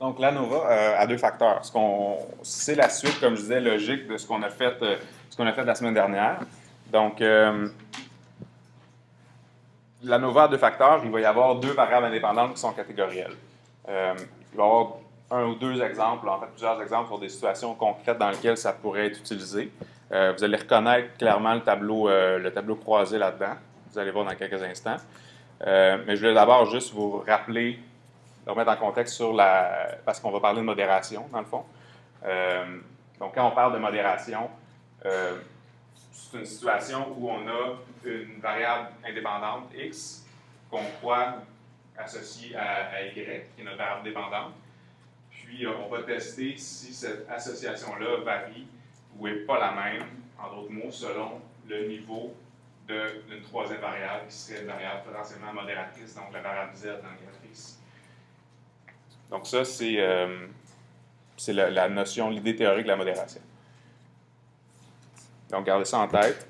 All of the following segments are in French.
Donc, l'ANOVA a deux facteurs. C'est la suite, comme je disais, logique de ce qu'on a fait la semaine dernière. Donc, l'ANOVA a deux facteurs. Il va y avoir deux variables indépendantes qui sont catégorielles. Il va y avoir un ou deux exemples, en fait plusieurs exemples sur des situations concrètes dans lesquelles ça pourrait être utilisé. Vous allez reconnaître clairement le tableau croisé là-dedans. Vous allez voir dans quelques instants. Mais je voulais d'abord juste vous rappeler, remettre en contexte parce qu'on va parler de modération, dans le fond. Donc, quand on parle de modération, c'est une situation où on a une variable indépendante, x, qu'on croit associée à y, qui est notre variable dépendante. Puis, on va tester si cette association-là varie ou n'est pas la même, en d'autres mots, selon le niveau d'une troisième variable, qui serait une variable potentiellement modératrice, donc la variable z dans le graphique ici. Donc ça, c'est la notion, l'idée théorique de la modération. Donc, gardez ça en tête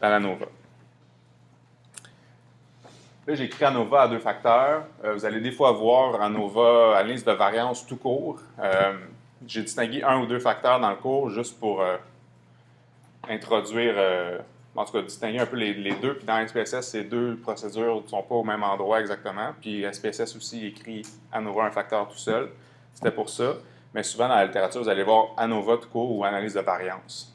dans l'ANOVA. Là, j'ai écrit ANOVA à deux facteurs. Vous allez des fois voir ANOVA, analyse de variance tout court. J'ai distingué un ou deux facteurs dans le cours juste pour introduire, en tout cas, distinguer un peu les deux. Puis dans SPSS, ces deux procédures ne sont pas au même endroit exactement. Puis SPSS aussi écrit ANOVA un facteur tout seul. C'était pour ça. Mais souvent dans la littérature, vous allez voir ANOVA tout court ou analyse de variance.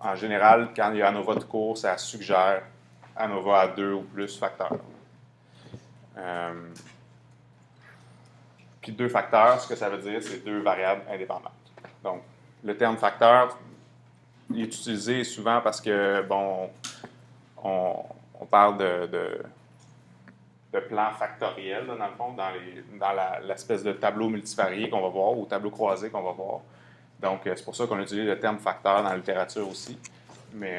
En général, quand il y a ANOVA tout court, ça suggère ANOVA à deux ou plus facteurs. Puis deux facteurs, ce que ça veut dire, c'est deux variables indépendantes. Donc, le terme facteur, il est utilisé souvent parce que, bon, on parle de plan factoriel, là, dans le fond, dans l'espèce de tableau multivarié qu'on va voir, ou tableau croisé qu'on va voir. Donc, c'est pour ça qu'on utilise le terme facteur dans la littérature aussi. Mais,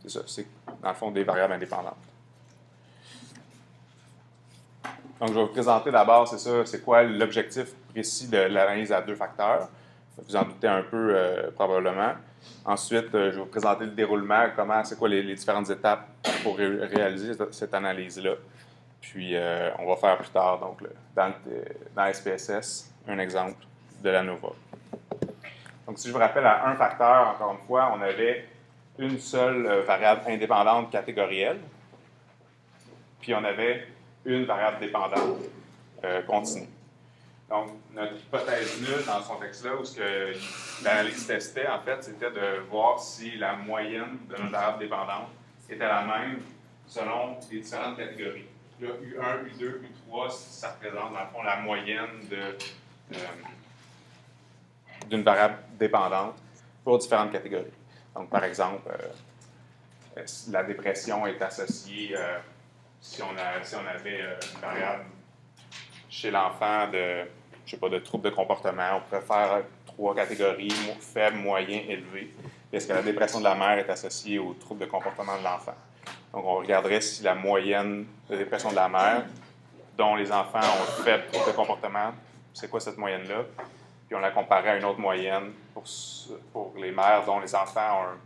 c'est ça, c'est dans le fond des variables indépendantes. Donc, je vais vous présenter d'abord, c'est ça, c'est quoi l'objectif précis de l'analyse à deux facteurs. Vous en doutez un peu probablement. Ensuite, je vais vous présenter le déroulement, c'est quoi les différentes étapes pour réaliser cette analyse-là. Puis, on va faire plus tard, donc, dans SPSS, un exemple de l'ANOVA. Donc, si je vous rappelle, à un facteur, encore une fois, on avait une seule variable indépendante catégorielle, puis on avait une variable dépendante continue. Donc, notre hypothèse nulle dans ce contexte-là, où ce que l'analyse testait, en fait, c'était de voir si la moyenne de notre variable dépendante était la même selon les différentes catégories. Là, U1, U2, U3, ça représente, dans le fond, la moyenne d'une variable dépendante pour différentes catégories. Donc, par exemple, la dépression est associée, si on avait une variable chez l'enfant de troubles de comportement, on pourrait faire trois catégories, faible, moyen, élevé. Est-ce que la dépression de la mère est associée aux troubles de comportement de l'enfant? Donc, on regarderait si la moyenne de dépression de la mère, dont les enfants ont un faible trouble de comportement, c'est quoi cette moyenne-là? Puis on la comparait à une autre moyenne pour les mères dont les enfants ont un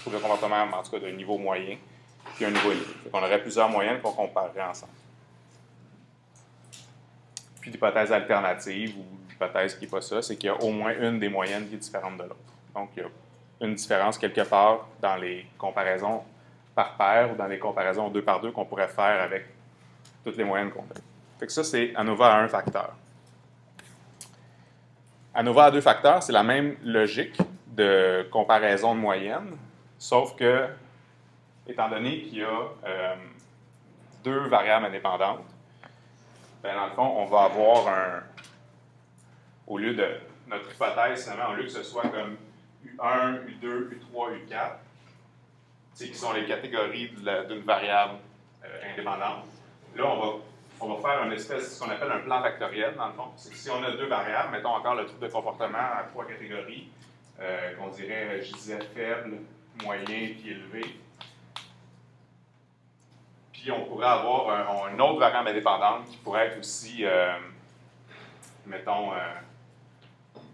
trouble de comportement, en tout cas d'un niveau moyen, puis un niveau élevé. Donc, on aurait plusieurs moyennes qu'on comparerait ensemble. Puis l'hypothèse alternative, ou l'hypothèse qui n'est pas ça, c'est qu'il y a au moins une des moyennes qui est différente de l'autre. Donc, il y a une différence quelque part dans les comparaisons par paire ou dans les comparaisons 2 par 2 qu'on pourrait faire avec toutes les moyennes qu'on a. Fait que ça, c'est ANOVA à un facteur. ANOVA à deux facteurs, c'est la même logique de comparaison de moyenne, sauf que, étant donné qu'il y a deux variables indépendantes, bien, dans le fond, on va avoir au lieu de notre hypothèse, finalement, au lieu que ce soit comme U1, U2, U3, U4, qui sont les catégories d'une variable indépendante, là, on va faire une espèce, ce qu'on appelle un plan factoriel, dans le fond. C'est que si on a deux variables, mettons encore le trouble de comportement à trois catégories, qu'on dirait, je disais, faible, moyen, puis élevé. Puis on pourrait avoir une autre variable indépendante qui pourrait être aussi, mettons,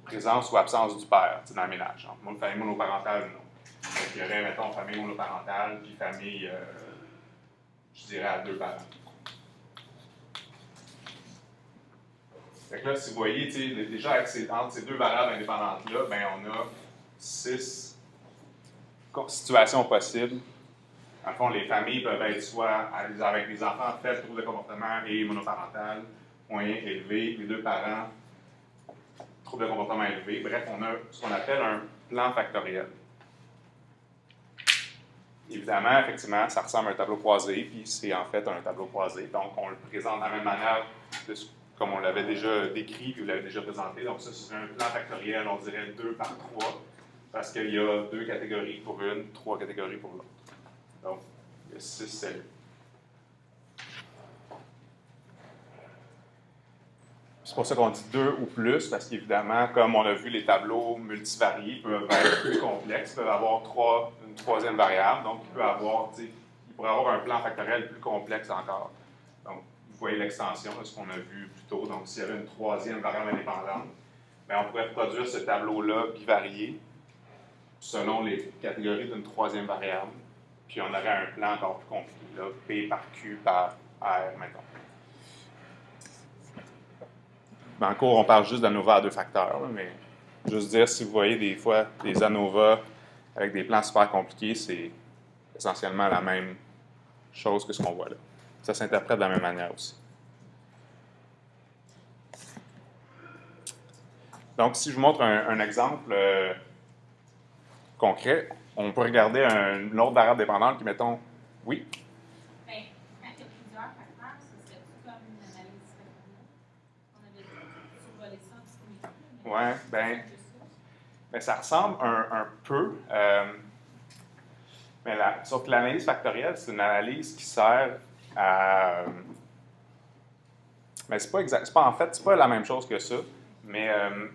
présence ou absence du père dans le ménage. Donc, famille monoparentale, non. Donc, il y aurait, mettons, famille monoparentale, puis famille, je dirais, à deux parents. Fait que là, si vous voyez, déjà avec entre ces deux variables indépendantes-là, ben, on a 6 situations possibles. Dans le fond, les familles peuvent être soit avec des enfants faibles, troubles de comportement et monoparental, moyen élevé, les deux parents, troubles de comportement élevé. Bref, on a ce qu'on appelle un plan factoriel. Évidemment, effectivement, ça ressemble à un tableau croisé, puis c'est en fait un tableau croisé. Donc, on le présente de la même manière comme on l'avait déjà décrit, puis vous l'avez déjà présenté. Donc, ça, c'est un plan factoriel, on dirait 2 par 3, parce qu'il y a 2 catégories pour une, 3 catégories pour l'autre. Donc, il y a 6 cellules. C'est pour ça qu'on dit 2 ou plus, parce qu'évidemment, comme on a vu, les tableaux multivariés peuvent être plus complexes, peuvent avoir une troisième variable, donc il pourrait avoir un plan factoriel plus complexe encore. Donc, vous voyez l'extension de ce qu'on a vu plus tôt. Donc, s'il y avait une troisième variable indépendante, bien, on pourrait produire ce tableau-là bivarié selon les catégories d'une troisième variable, puis on aurait un plan encore plus compliqué, là, P par Q par R, mettons. En cours, on parle juste d'ANOVA à 2 facteurs, mais juste dire, si vous voyez des fois des ANOVA avec des plans super compliqués, c'est essentiellement la même chose que ce qu'on voit là. Ça s'interprète de la même manière aussi. Donc, si je vous montre un exemple concret, on peut regarder une autre variable dépendante qui, mettons, oui? Bien, quand il y a plusieurs facteurs, ce serait-tu comme une analyse factorielle? On avait survolé ça un petit peu. Oui, bien, ça ressemble un peu. Mais sauf que l'analyse factorielle, c'est une analyse qui sert à. Mais c'est pas exact. C'est pas la même chose que ça. Mais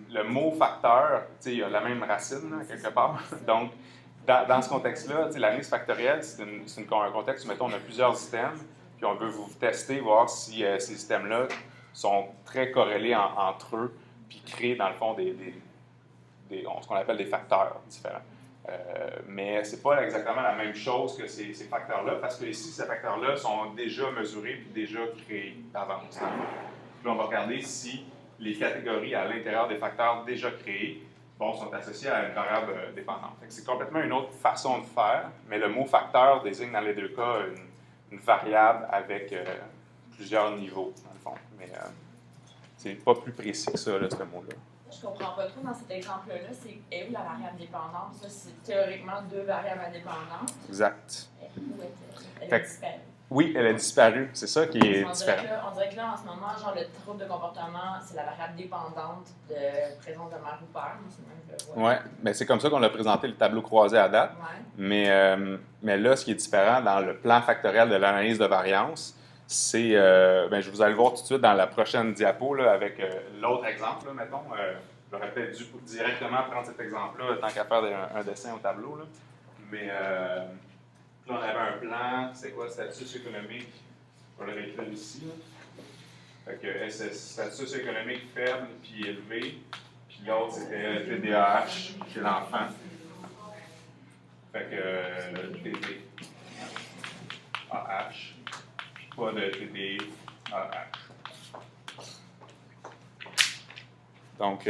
le mot facteur, il a la même racine, là, quelque part. Donc, dans ce contexte-là, l'analyse factorielle, c'est un contexte où, mettons, on a plusieurs systèmes, puis on veut vous tester, voir si ces systèmes-là sont très corrélés entre eux, puis créer, dans le fond, ce qu'on appelle des facteurs différents. Mais ce n'est pas exactement la même chose que ces facteurs-là, parce que ici, ces facteurs-là sont déjà mesurés et déjà créés d'avance. Puis on va regarder si les catégories à l'intérieur des facteurs déjà créés sont associées à une variable dépendante. C'est complètement une autre façon de faire, mais le mot facteur désigne dans les deux cas une variable avec plusieurs niveaux, dans le fond. Mais c'est pas plus précis que ça, là, ce mot-là. Je comprends pas trop dans cet exemple-là, c'est où la variable dépendante? Ça, c'est théoriquement 2 variables indépendantes. Exact. Où est-elle? Elle est disparue. Oui, elle a disparu. C'est ça qui est différent. On dirait que là, en ce moment, genre, le trouble de comportement, c'est la variable dépendante de présence de mère ou père. Oui, mais c'est comme ça qu'on a présenté le tableau croisé à date. Ouais. Mais là, ce qui est différent dans le plan factoriel de l'analyse de variance, c'est, je vous allez le voir tout de suite dans la prochaine diapo là, avec l'autre exemple, là, mettons. J'aurais peut-être dû directement prendre cet exemple-là, tant qu'à faire un dessin au tableau. Là. Mais là, on avait un plan, c'est quoi, statut socio-économique, on l'avait écrit ici. Là. Fait que statut socio-économique faible puis élevé, puis l'autre c'était TDAH chez l'enfant. Fait que TDAH, puis pas de TDAH. Donc,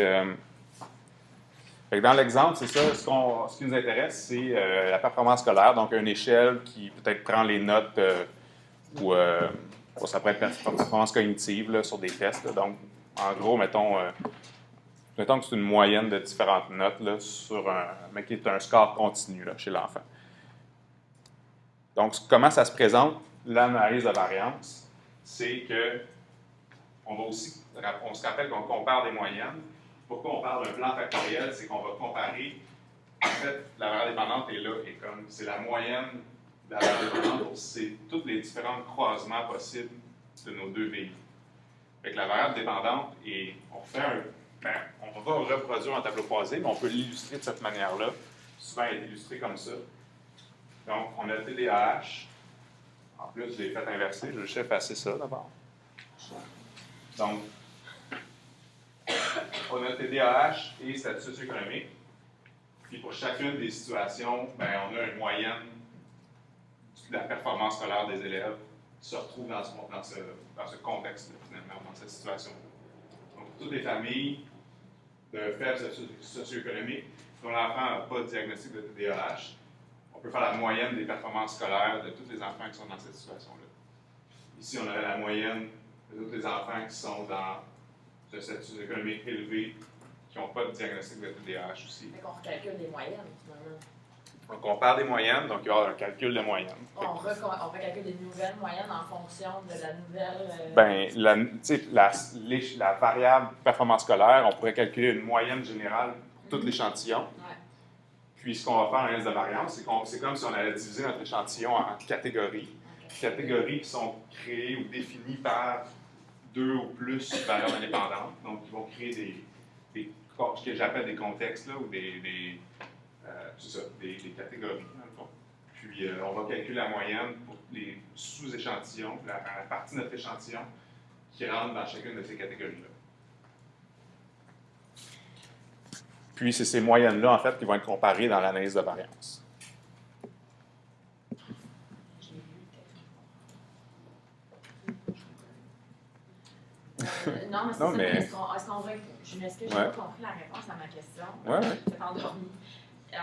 dans l'exemple, c'est ça, ce qui nous intéresse, c'est la performance scolaire, donc une échelle qui peut-être prend les notes ou ça pourrait être performance cognitive là, sur des tests. Là. Donc, en gros, mettons que c'est une moyenne de différentes notes là, mais qui est un score continu là, chez l'enfant. Donc, comment ça se présente, l'analyse de variance? C'est que on se rappelle qu'on compare des moyennes. Pourquoi on parle d'un plan factoriel? C'est qu'on va comparer, en fait, la variable dépendante est là, et comme c'est la moyenne de la variable dépendante, c'est tous les différents croisements possibles de nos deux VI. Fait que la variable dépendante, on va reproduire un tableau croisé, mais on peut l'illustrer de cette manière-là. Souvent, elle est illustrée comme ça. Donc, on a le TDAH. En plus, je l'ai fait inverser. Je vais juste effacer ça d'abord. Donc, on a le TDAH et statut socio-économique. Puis pour chacune des situations, on a une moyenne de la performance scolaire des élèves qui se retrouve dans ce contexte-là, finalement, dans cette situation-là. Donc, toutes les familles de faibles socio-économiques dont l'enfant n'a pas de diagnostic de TDAH, on peut faire la moyenne des performances scolaires de tous les enfants qui sont dans cette situation-là. Ici, on aurait la moyenne de tous les enfants qui sont dans ce statut socio-économique élevé, qui n'ont pas de diagnostic de TDAH aussi. Fait qu'on recalcule des moyennes, finalement. Donc, on parle des moyennes, donc il va y avoir un calcul de moyenne. On recalcule des nouvelles moyennes en fonction de la nouvelle... La variable performance scolaire, on pourrait calculer une moyenne générale pour tout l'échantillon. Ouais. Puis, ce qu'on va faire en analyse de variance, c'est comme si on allait diviser notre échantillon en catégories. Catégories qui sont créées ou définies par 2 ou plus variables indépendantes. Donc, ils vont créer ce que j'appelle des contextes, là, ou des catégories, dans le fond. Puis, on va calculer la moyenne pour les sous-échantillons, la partie de notre échantillon qui rentre dans chacune de ces catégories-là. Puis, c'est ces moyennes-là, en fait, qui vont être comparées dans l'analyse de variance. Non, mais c'est Non, ça. mais- Est-ce qu'on je m'excuse, j'ai Ouais. pas compris la réponse à ma question. Ouais. J'étais endormie.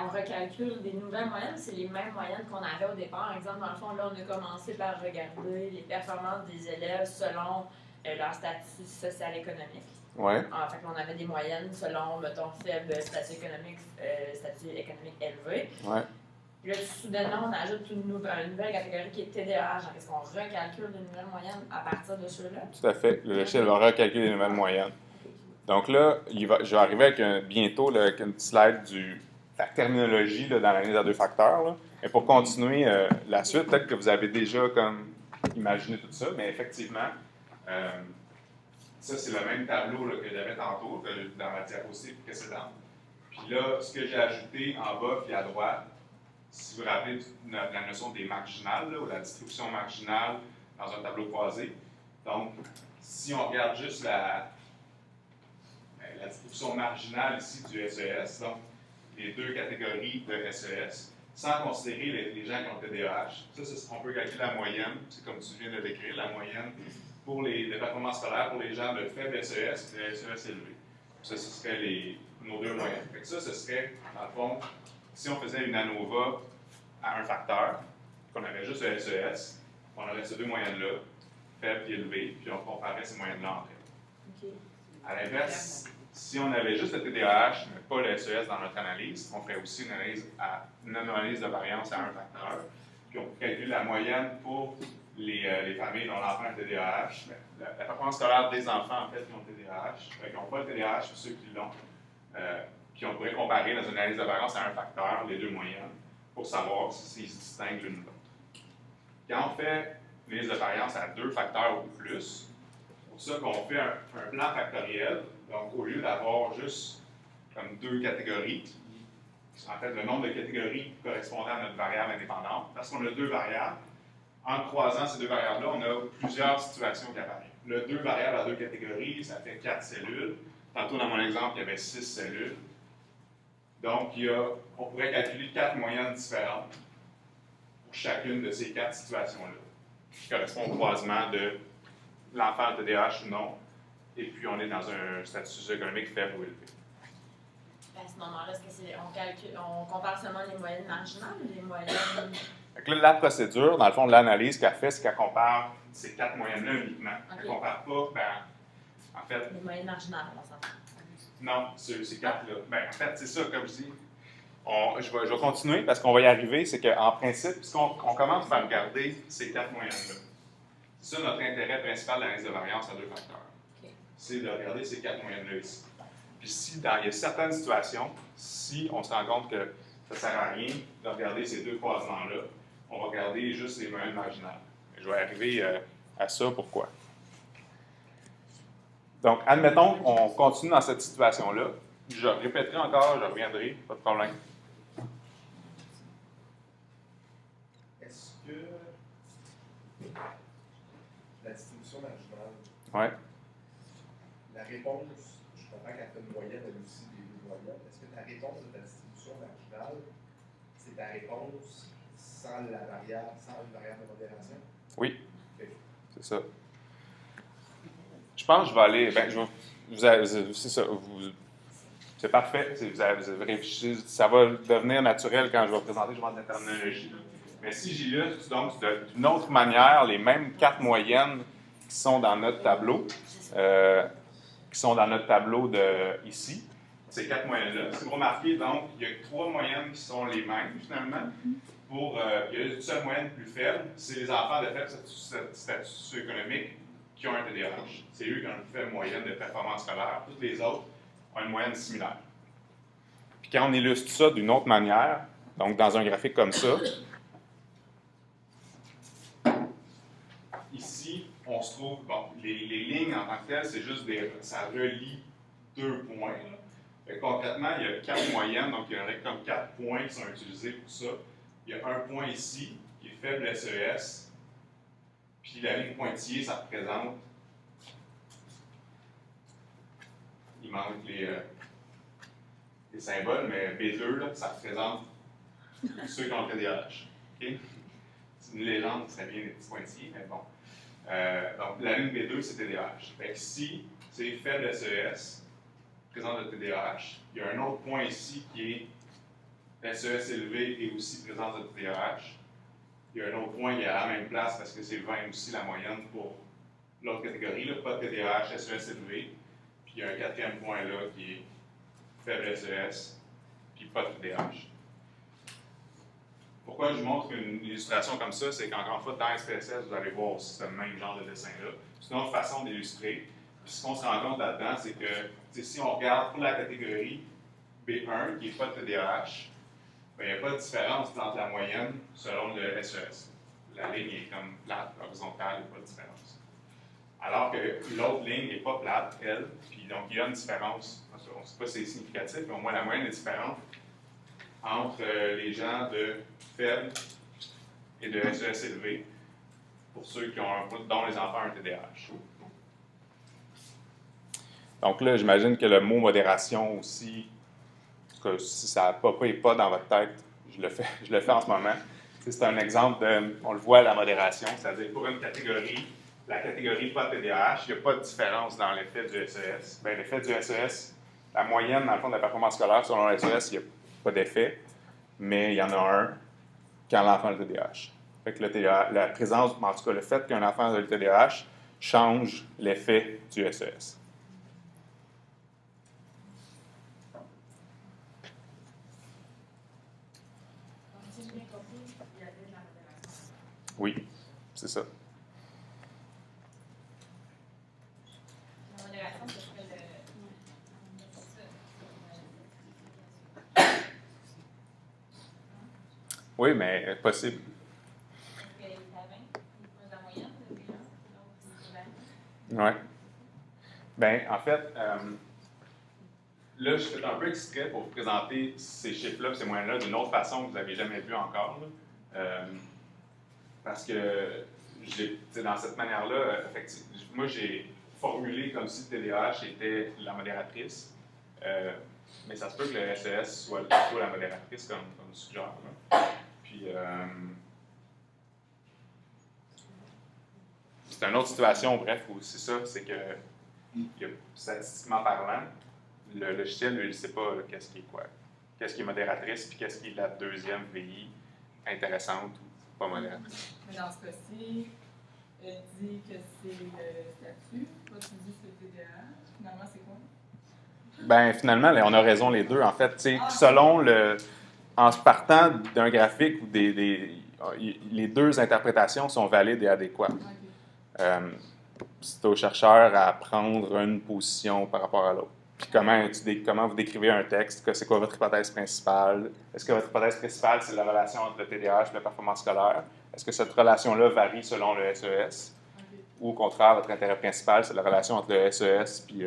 On recalcule des nouvelles moyennes, c'est les mêmes moyennes qu'on avait au départ. Par exemple, dans le fond, là, on a commencé par regarder les performances des élèves selon leur statut social-économique. Ouais. En fait, on avait des moyennes selon, mettons, faible statut économique élevé. Ouais. Puis là, soudainement, on ajoute une nouvelle catégorie qui est TDAH. Donc, est-ce qu'on recalcule de nouvelles moyennes à partir de ceux-là? Tout à fait. Le logiciel va recalculer les nouvelles moyennes. Donc là, je vais arriver avec bientôt là, avec une slide de la terminologie là, dans l'analyse à 2 facteurs. Là. Et pour continuer la suite, peut-être que vous avez déjà comme imaginé tout ça, mais effectivement, ça c'est le même tableau là, que j'avais tantôt dans la diapositive précédente. Puis là, ce que j'ai ajouté en bas puis à droite, si vous vous rappelez de la notion des marginales, là, ou la distribution marginale dans un tableau croisé. Donc, si on regarde juste la distribution marginale ici du SES, donc les 2 catégories de SES, sans considérer les gens qui ont TDAH, on peut calculer la moyenne, c'est comme tu viens de l'écrire, la moyenne pour les performances scolaires pour les gens de faible SES et de SES élevé. Ça, ce serait nos 2 moyennes. Fait que ça, ce serait, dans le fond, si on faisait une ANOVA à un facteur, qu'on avait juste le SES, on aurait ces 2 moyennes-là, faible et élevé, puis on comparait ces moyennes-là entre elles. OK. À l'inverse, si on avait juste le TDAH, mais pas le SES dans notre analyse, on ferait aussi une analyse de variance à un facteur, puis on calcule la moyenne pour les familles dont l'enfant a le TDAH, la performance scolaire des enfants, en fait, qui ont le TDAH, qui n'ont pas le TDAH, puis ceux qui l'ont, puis on pourrait comparer dans une analyse de variance à un facteur, les 2 moyennes, pour savoir s'ils se distinguent l'une de l'autre. Quand on fait une analyse de variance à 2 facteurs ou plus, c'est pour ça qu'on fait un plan factoriel. Donc, au lieu d'avoir juste comme 2 catégories, en fait, le nombre de catégories correspondant à notre variable indépendante, parce qu'on a 2 variables, en croisant ces 2 variables-là, on a plusieurs situations qui apparaissent. Le 2 variables à 2 catégories, ça fait 4 cellules. Tantôt, dans mon exemple, il y avait 6 cellules. Donc, on pourrait calculer 4 moyennes différentes pour chacune de ces 4 situations-là, qui correspondent au croisement de l'enfant a TDAH ou non, et puis on est dans un statut socio-économique faible ou élevé. À ce moment-là, est-ce que on compare seulement les moyennes marginales ou les moyennes... Fait que là, la procédure, dans le fond, de l'analyse qu'elle fait, c'est qu'elle compare ces 4 moyennes-là uniquement. Elle ne compare pas, en fait... Les moyennes marginales, on s'entend. Non, ces 4-là. En fait, c'est ça, comme je dis. Je vais continuer parce qu'on va y arriver. C'est qu'en principe, puisqu'on commence par regarder ces 4 moyennes-là, c'est ça notre intérêt principal de l'analyse de variance à 2 facteurs. Okay. C'est de regarder ces 4 moyennes-là ici. Puis il y a certaines situations, si on se rend compte que ça ne sert à rien de regarder ces 2 croisements-là, on va regarder juste les moyennes marginales. Je vais arriver à ça, pourquoi. Donc, admettons qu'on continue dans cette situation-là. Je répéterai encore, je reviendrai, pas de problème. Est-ce que la distribution marginale, Ouais. la réponse, je comprends qu'elle fait une moyenne, elle aussi des 2 moyennes, est-ce que ta réponse de ta distribution marginale, c'est ta réponse sans une variable de modération? Oui, Okay. c'est ça. Je pense que je vais aller. c'est ça. C'est parfait. Vous avez réfléchi. Ça va devenir naturel quand je vais présenter, je vais de la terminologie. Mais si j'illustre donc d'une autre manière les mêmes 4 moyennes qui sont dans notre tableau, ici, ces 4 moyennes-là. Si vous remarquez, donc, il y a 3 moyennes qui sont les mêmes, finalement. Il y a une seule moyenne plus faible, c'est les enfants de faible statut socio-économique qui ont un TDAH. C'est eux qui ont une faible moyenne de performance scolaire. Toutes les autres ont une moyenne similaire. Puis quand on illustre ça d'une autre manière, donc dans un graphique comme ça, ici, on se trouve, bon, les lignes en tant que telles, c'est juste ça relie 2 points. Là. Fait que concrètement, il y a 4 moyennes, donc il y aurait comme 4 points qui sont utilisés pour ça. Il y a un point ici, qui est faible SES, puis la ligne pointillée, ça représente, il manque les symboles, mais B2, là, ça représente ceux qui ont le TDAH. Okay? C'est une légende, ça vient des petits pointillés, mais bon. Donc, la ligne B2, c'est TDAH. Fait que si c'est faible SES, présente le TDAH, il y a un autre point ici qui est SES élevé et aussi présence de TDAH. Il y a un autre point qui est à la même place parce que c'est 20 aussi la moyenne pour l'autre catégorie, là, pas de TDAH, SES élevé. Puis il y a un 4e point là qui est faible SES, puis pas de TDAH. Pourquoi je vous montre une illustration comme ça, c'est qu'encore une fois, dans SPSS, vous allez voir aussi ce même genre de dessin-là. C'est une autre façon d'illustrer. Puis ce qu'on se rend compte là-dedans, c'est que si on regarde pour la catégorie B1, qui n'est pas de TDAH, ben, il n'y a pas de différence entre la moyenne selon le SES. La ligne est comme plate, horizontale, il n'y a pas de différence. Alors que l'autre ligne n'est pas plate, elle, puis donc il y a une différence. On ne sait pas si c'est significatif, mais au moins la moyenne est différente entre les gens de faible et de SES élevé pour ceux dont les enfants ont un TDAH. Donc là, j'imagine que le mot modération aussi, en tout cas, si ça n'a pas dans votre tête, je le fais en ce moment. C'est un exemple on le voit, la modération, c'est-à-dire pour une catégorie, la catégorie pas de TDAH, il n'y a pas de différence dans l'effet du SES. Bien, l'effet du SES, la moyenne, dans le fond, de la performance scolaire selon le SES, il n'y a pas d'effet, mais il y en a un quand l'enfant a le TDAH. Fait que la présence, en tout cas, le fait qu'un enfant a le TDAH change l'effet du SES. Oui, c'est ça. La modération, ce serait Oui, mais possible. Est-ce qu'elle est à 20? Ou la moyenne de B1? Donc, c'est 20. Oui. Bien, en fait, là, je fais un peu extrait pour vous présenter ces chiffres-là, ces moyennes-là, d'une autre façon que vous n'avez jamais vu encore. Parce que, dans cette manière-là, moi, j'ai formulé comme si le TDAH était la modératrice, mais ça se peut que le SES soit plutôt la modératrice, comme suggère. Là. Puis, c'est une autre situation, bref, où c'est ça, c'est que, statistiquement parlant, le logiciel, lui, il ne sait pas qu'est-ce qui est quoi. Qu'est-ce qui est modératrice, puis qu'est-ce qui est la deuxième VI intéressante ou pas modératrice. Mais dans ce cas-ci, elle dit que c'est le statut. Toi, tu dis que c'est le TDAH. Finalement, c'est quoi? Bien, finalement, là, on a raison les deux. En fait, selon en se partant d'un graphique où les deux interprétations sont valides et adéquates. Okay. C'est au chercheur à prendre une position par rapport à l'autre. Puis comment vous décrivez un texte, c'est quoi votre hypothèse principale? Est-ce que votre hypothèse principale, c'est la relation entre le TDAH et la performance scolaire? Est-ce que cette relation-là varie selon le SES? Okay. Ou au contraire, votre intérêt principal, c'est la relation entre le SES puis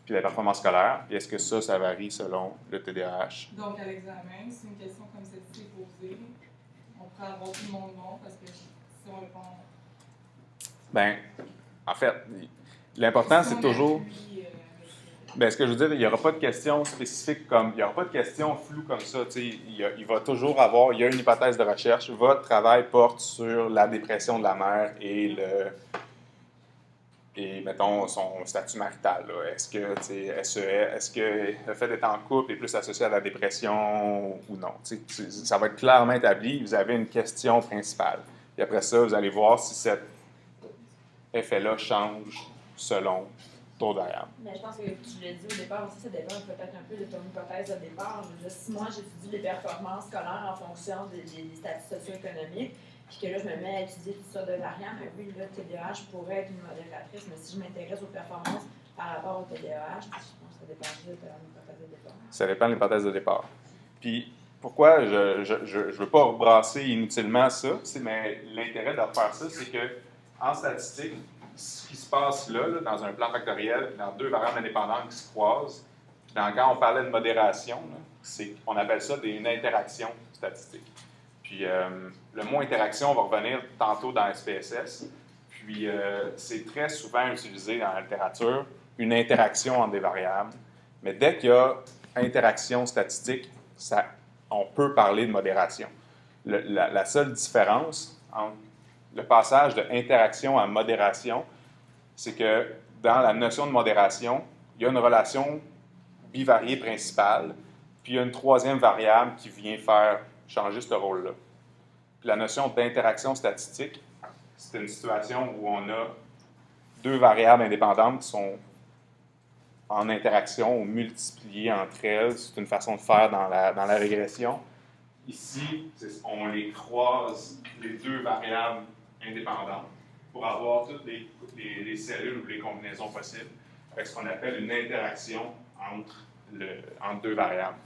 la performance scolaire? Et est-ce que ça varie selon le TDAH? Donc, à l'examen, si une question comme celle-ci est posée, on pourrait avoir tout le monde bon parce que si on répond. Bien, en fait, l'important, c'est toujours. Bien, ce que je veux dire, il n'y aura pas de questions spécifiques il n'y aura pas de questions floues comme ça. Il va toujours il y a une hypothèse de recherche. Votre travail porte sur la dépression de la mère et et, mettons, son statut marital. Là. Est-ce que, est-ce que le fait d'être en couple est plus associé à la dépression ou non? Ça va être clairement établi. Vous avez une question principale. Et après ça, vous allez voir si cet effet-là change selon d'autres variables. Mais je pense que tu l'as dit au départ aussi, ça dépend peut-être un peu de ton hypothèse de départ. Je veux dire, si moi j'étudie les performances scolaires en fonction des statuts socio-économiques, puis que là je me mets à étudier toutes sortes de variables, mais oui, le TDAH pourrait être une modératrice, mais si je m'intéresse aux performances par rapport au TDAH, je pense que ça dépend juste de ton hypothèse de départ. Ça dépend de l'hypothèse de départ. Puis, pourquoi je veux pas rebrasser inutilement ça, mais l'intérêt de faire ça, c'est que en statistique, ce qui se passe là, dans un plan factoriel, dans deux variables indépendantes qui se croisent, puis quand on parlait de modération, on appelle ça une interaction statistique. Puis le mot interaction va revenir tantôt dans SPSS. Puis c'est très souvent utilisé dans la littérature, une interaction entre des variables. Mais dès qu'il y a interaction statistique, on peut parler de modération. La seule différence entre le passage de interaction à modération, c'est que dans la notion de modération, il y a une relation bivariée principale, puis il y a une troisième variable qui vient faire changer ce rôle-là. Puis la notion d'interaction statistique, c'est une situation où on a deux variables indépendantes qui sont en interaction ou multipliées entre elles. C'est une façon de faire dans la régression. Ici, on les croise, les deux variables indépendantes, pour avoir toutes les cellules ou les combinaisons possibles, avec ce qu'on appelle une interaction entre deux variables.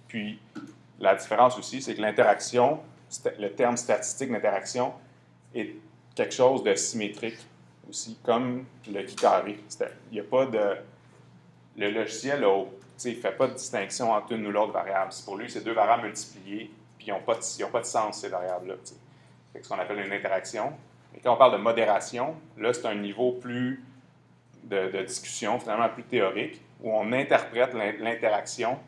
Puis, la différence aussi, c'est que l'interaction, le terme statistique d'interaction, est quelque chose de symétrique aussi, comme le qui-carré. Il n'y a pas de... Le logiciel, il ne fait pas de distinction entre une ou l'autre variable. Pour lui, c'est deux variables multipliées, puis ils n'ont pas de sens, ces variables-là. C'est ce qu'on appelle une interaction. Et quand on parle de modération, là, c'est un niveau plus de discussion, finalement plus théorique, où on interprète l'interaction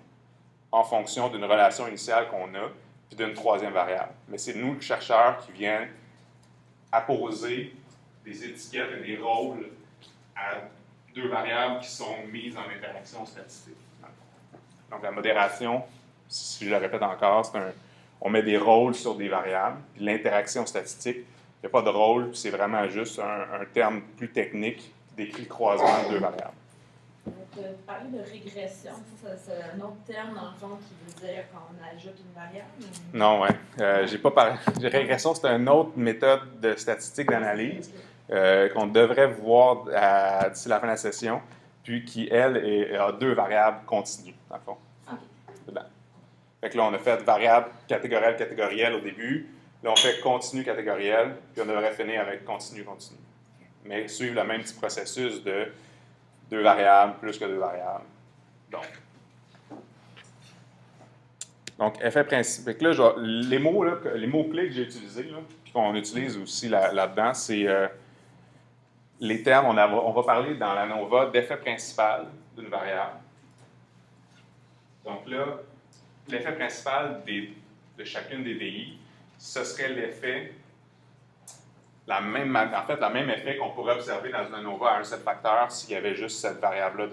en fonction d'une relation initiale qu'on a, puis d'une troisième variable. Mais c'est nous, le chercheur, qui vient apposer des étiquettes et des rôles à deux variables qui sont mises en interaction statistique. Donc, la modération, si je le répète encore, on met des rôles sur des variables, puis l'interaction statistique, il n'y a pas de rôle, c'est vraiment juste un terme plus technique qui décrit le croisement de deux variables. Tu parlais de régression, c'est un autre terme dans le fond qui veut dire qu'on ajoute une variable? Non, oui. J'ai pas parlé. Régression, c'est une autre méthode de statistique d'analyse qu'on devrait voir d'ici la fin de la session, puis qui, elle, a deux variables continues, dans le fond. Okay. Fait que là, on a fait variable catégorielle au début. Là, on fait continu catégoriel, puis on devrait finir avec continu. Mais suivre le même petit processus de deux variables plus que deux variables. Donc effet principal. Là, les mots-clés que j'ai utilisés, puis qu'on utilise aussi là-dedans, c'est les termes. On va parler dans l'ANOVA d'effet principal d'une variable. Donc là, l'effet principal de chacune des DI, ce serait l'effet, la même effet qu'on pourrait observer dans une ANOVA à un seul facteur s'il y avait juste cette variable-là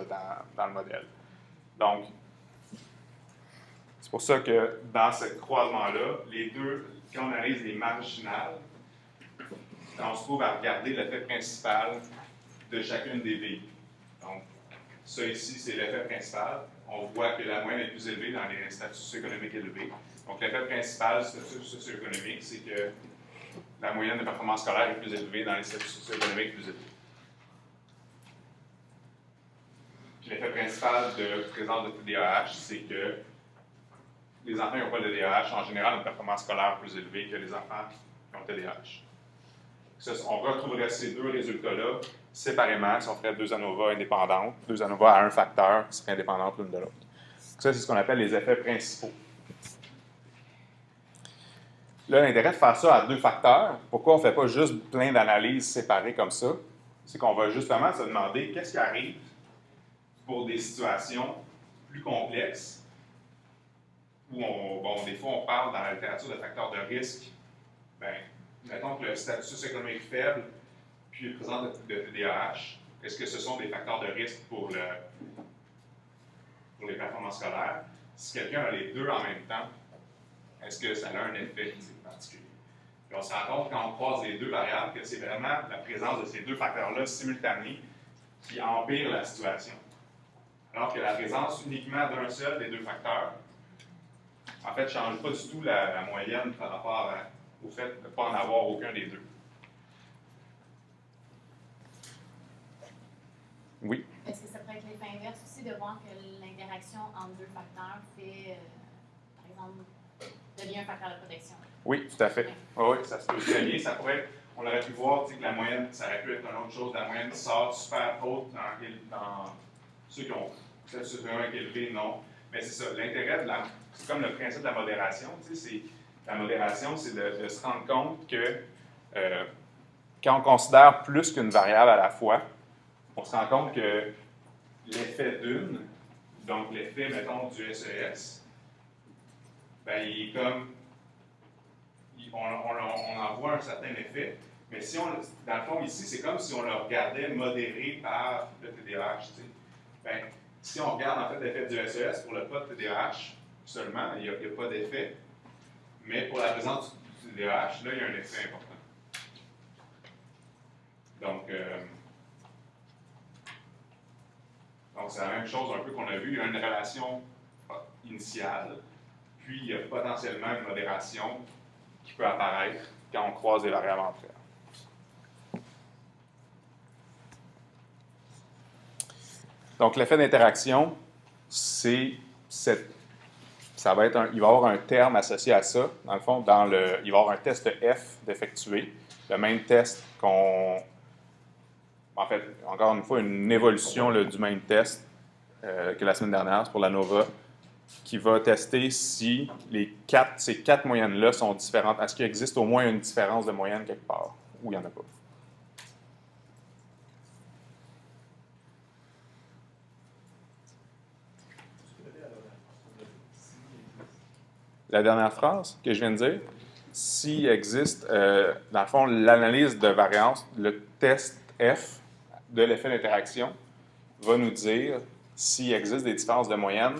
dans le modèle. Donc, c'est pour ça que dans ce croisement-là, les deux, quand on analyse les marginales, on se trouve à regarder l'effet principal de chacune des DI. Donc, ça ici, c'est l'effet principal. On voit que la moyenne est plus élevée dans les statuts socio-économiques élevés. Donc, l'effet principal du statut socio-économique, c'est que la moyenne de performance scolaire est plus élevée dans les statuts socio-économiques plus élevés. Puis l'effet principal de présence de TDAH, c'est que les enfants qui n'ont pas de TDAH, en général, ont une performance scolaire plus élevée que les enfants qui ont TDAH. On retrouverait ces deux résultats-là séparément si on ferait deux ANOVA indépendantes, deux ANOVA à un facteur qui seraient indépendantes l'une de l'autre. Ça, c'est ce qu'on appelle les effets principaux. Là, l'intérêt de faire ça à deux facteurs, pourquoi on ne fait pas juste plein d'analyses séparées comme ça, c'est qu'on va justement se demander qu'est-ce qui arrive pour des situations plus complexes où, des fois, on parle dans la littérature de facteurs de risque. Bien, mettons que le statut socio-économique faible, puis présente de TDAH, est-ce que ce sont des facteurs de risque pour les performances scolaires? Si quelqu'un a les deux en même temps, est-ce que ça a un effet particulier? Puis on se rend compte quand on croise les deux variables que c'est vraiment la présence de ces deux facteurs-là simultanés qui empire la situation. Alors que la présence uniquement d'un seul des deux facteurs, en fait, ne change pas du tout la moyenne par rapport au fait de ne pas en avoir aucun des deux. Oui? Est-ce que ça pourrait être l'effet inverse aussi de voir que l'interaction entre deux facteurs fait, par exemple, devient un facteur de protection? Oui, tout à fait. Oui, ça se peut très bien. Ça pourrait, on aurait pu voir que la moyenne, ça aurait pu être une autre chose. La moyenne sort super haute dans ceux qui ont peut-être suffisamment élevé, non. Mais c'est ça, l'intérêt c'est comme le principe de la modération. La modération, c'est de se rendre compte que quand on considère plus qu'une variable à la fois, on se rend compte que l'effet d'une, donc l'effet, mettons, du SES, ben, il est comme. On en voit un certain effet, mais si on, dans le fond, ici, c'est comme si on le regardait modéré par le TDAH. Ben, si on regarde en fait l'effet du SES pour le pas de TDAH seulement, il n'y a pas d'effet, mais pour la présence du TDAH, là, il y a un effet important. Donc c'est la même chose un peu qu'on a vu. Il y a une relation initiale, puis il y a potentiellement une modération qui peut apparaître quand on croise des variables entre elles. Donc, l'effet d'interaction, il va y avoir un terme associé à ça. Dans le fond, il va y avoir un test F d'effectuer, le même test en fait, encore une fois, une évolution du même test que la semaine dernière, c'est pour la NOVA, qui va tester si ces quatre moyennes-là sont différentes. Est-ce qu'il existe au moins une différence de moyenne quelque part, ou il n'y en a pas? La dernière phrase que je viens de dire, s'il existe, dans le fond, l'analyse de variance, le test F de l'effet d'interaction va nous dire s'il existe des différences de moyenne